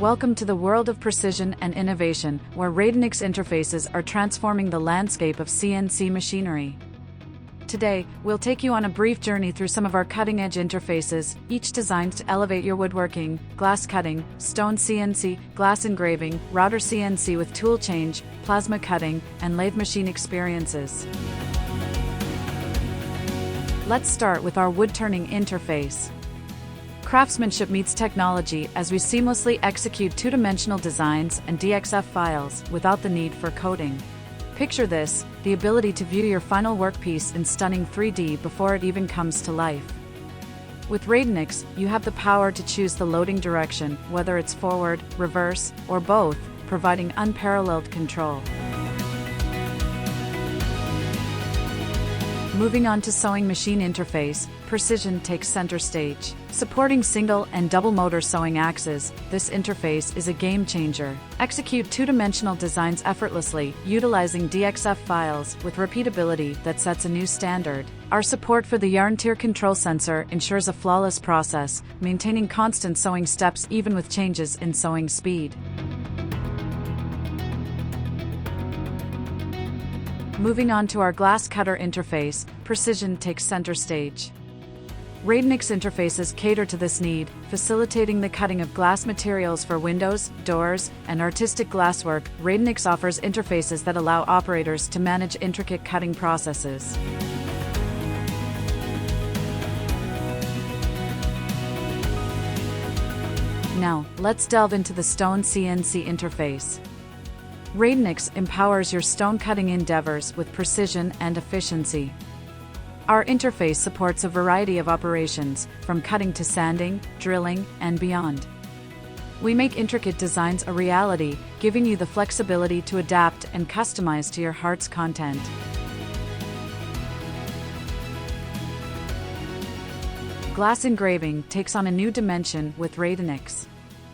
Welcome to the world of precision and innovation, where Radonix interfaces are transforming the landscape of CNC machinery. Today, we'll take you on a brief journey through some of our cutting-edge interfaces, each designed to elevate your woodworking, glass cutting, stone CNC, glass engraving, router CNC with tool change, plasma cutting, and lathe machine experiences. Let's start with our wood-turning interface. Craftsmanship meets technology as we seamlessly execute two-dimensional designs and DXF files without the need for coding. Picture this, the ability to view your final workpiece in stunning 3D before it even comes to life. With Radonix, you have the power to choose the loading direction, whether it's forward, reverse, or both, providing unparalleled control. Moving on to sewing machine interface, precision takes center stage. Supporting single and double motor sewing axes, this interface is a game changer. Execute two-dimensional designs effortlessly, utilizing DXF files with repeatability that sets a new standard. Our support for the yarn tier control sensor ensures a flawless process, maintaining constant sewing steps even with changes in sewing speed. Moving on to our glass cutter interface, precision takes center stage. Radonix interfaces cater to this need, facilitating the cutting of glass materials for windows, doors, and artistic glasswork. Radonix offers interfaces that allow operators to manage intricate cutting processes. Now, let's delve into the stone CNC interface. Radonix empowers your stone cutting endeavors with precision and efficiency. Our interface supports a variety of operations, from cutting to sanding, drilling, and beyond. We make intricate designs a reality, giving you the flexibility to adapt and customize to your heart's content. Glass engraving takes on a new dimension with Radonix.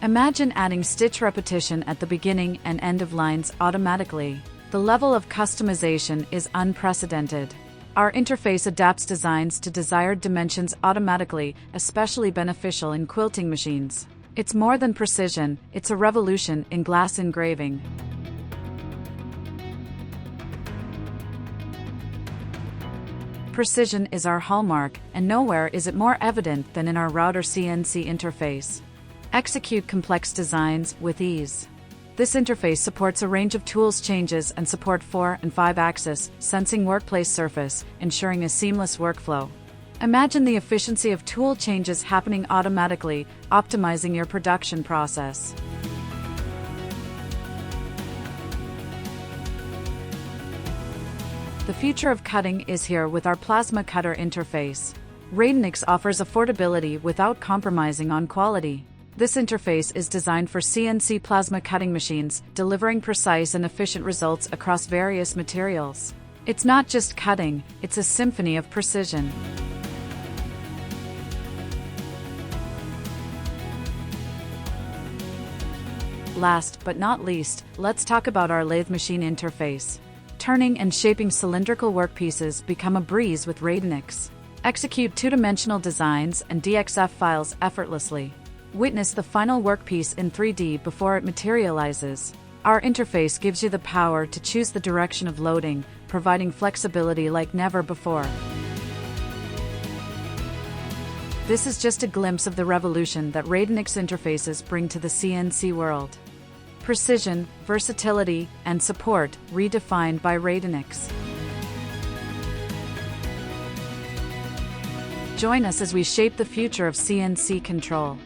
Imagine adding stitch repetition at the beginning and end of lines automatically. The level of customization is unprecedented. Our interface adapts designs to desired dimensions automatically, especially beneficial in quilting machines. It's more than precision, it's a revolution in glass engraving. Precision is our hallmark, and nowhere is it more evident than in our router CNC interface. Execute complex designs with ease. This interface supports a range of tools changes and support 4 and 5-axis, sensing workplace surface, ensuring a seamless workflow. Imagine the efficiency of tool changes happening automatically, optimizing your production process. The future of cutting is here with our plasma cutter interface. Radonix offers affordability without compromising on quality. This interface is designed for CNC plasma cutting machines, delivering precise and efficient results across various materials. It's not just cutting, it's a symphony of precision. Last but not least, let's talk about our lathe machine interface. Turning and shaping cylindrical workpieces become a breeze with Radonix. Execute two-dimensional designs and DXF files effortlessly. Witness the final workpiece in 3D before it materializes. Our interface gives you the power to choose the direction of loading, providing flexibility like never before. This is just a glimpse of the revolution that Radonix interfaces bring to the CNC world. Precision, versatility, and support redefined by Radonix. Join us as we shape the future of CNC control.